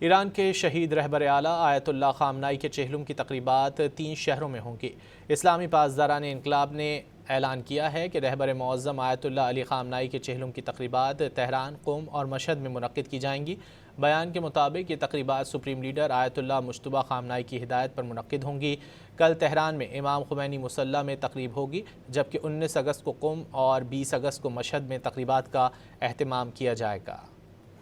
ایران کے شہید رہبر اعلیٰ آیت اللہ خامنائی کے چہلم کی تقریبات 3 شہروں میں ہوں گی۔ اسلامی پاسداران انقلاب نے اعلان کیا ہے کہ رہبر معظم آیت اللہ علی خامنائی کے چہلم کی تقریبات تہران، قم اور مشہد میں منعقد کی جائیں گی۔ بیان کے مطابق یہ تقریبات سپریم لیڈر آیت اللہ مجتبیٰ خامنائی کی ہدایت پر منعقد ہوں گی۔ کل تہران میں امام خمینی مصلی میں تقریب ہوگی، جبکہ 19 اگست کو قم اور 20 اگست کو مشہد میں تقریبات کا اہتمام کیا جائے گا۔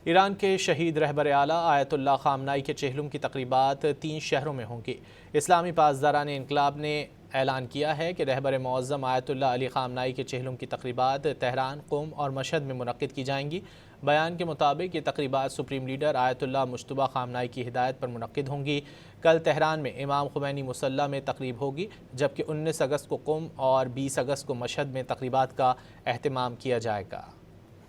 ایران کے شہید رہبر اعلیٰ آیت اللہ خامنائی کے چہلم کی تقریبات 3 شہروں میں ہوں گی۔ اسلامی پاسداران انقلاب نے اعلان کیا ہے کہ رہبر معظم آیت اللہ علی خامنائی کے چہلم کی تقریبات تہران، قم اور مشہد میں منعقد کی جائیں گی۔ بیان کے مطابق یہ تقریبات سپریم لیڈر آیت اللہ مجتبیٰ خامنائی کی ہدایت پر منعقد ہوں گی۔ کل تہران میں امام خمینی مصلی میں تقریب ہوگی، جبکہ 19 اگست کو قم اور 20 اگست کو مشہد میں تقریبات کا اہتمام کیا جائے گا۔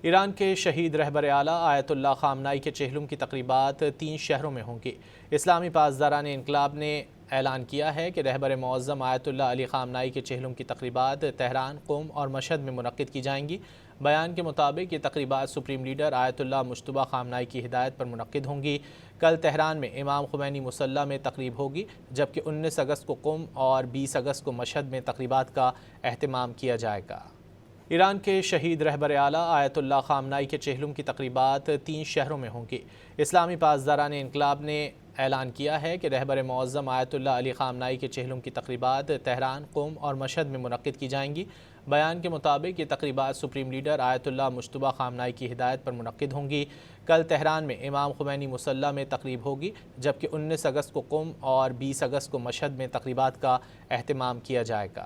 ایران کے شہید رہبر اعلیٰ آیت اللہ خامنائی کے چہلم کی تقریبات 3 شہروں میں ہوں گی۔ اسلامی پاسداران انقلاب نے اعلان کیا ہے کہ رہبر معظم آیت اللہ علی خامنائی کے چہلم کی تقریبات تہران، قم اور مشہد میں منعقد کی جائیں گی۔ بیان کے مطابق یہ تقریبات سپریم لیڈر آیت اللہ مجتبیٰ خامنائی کی ہدایت پر منعقد ہوں گی۔ کل تہران میں امام خمینی مصلی میں تقریب ہوگی، جبکہ 19 اگست کو قم اور 20 اگست کو مشہد میں تقریبات کا اہتمام کیا جائے گا۔ ایران کے شہید رہبر اعلیٰ آیت اللہ خامنائی کے چہلم کی تقریبات 3 شہروں میں ہوں گی۔ اسلامی پاسداران انقلاب نے اعلان کیا ہے کہ رہبر معظم آیت اللہ علی خامنائی کے چہلم کی تقریبات تہران، قم اور مشہد میں منعقد کی جائیں گی۔ بیان کے مطابق یہ تقریبات سپریم لیڈر آیت اللہ مجتبیٰ خامنائی کی ہدایت پر منعقد ہوں گی۔ کل تہران میں امام خمینی مصلی میں تقریب ہوگی، جبکہ 19 اگست کو قم اور 20 اگست کو مشہد میں تقریبات کا اہتمام کیا جائے گا۔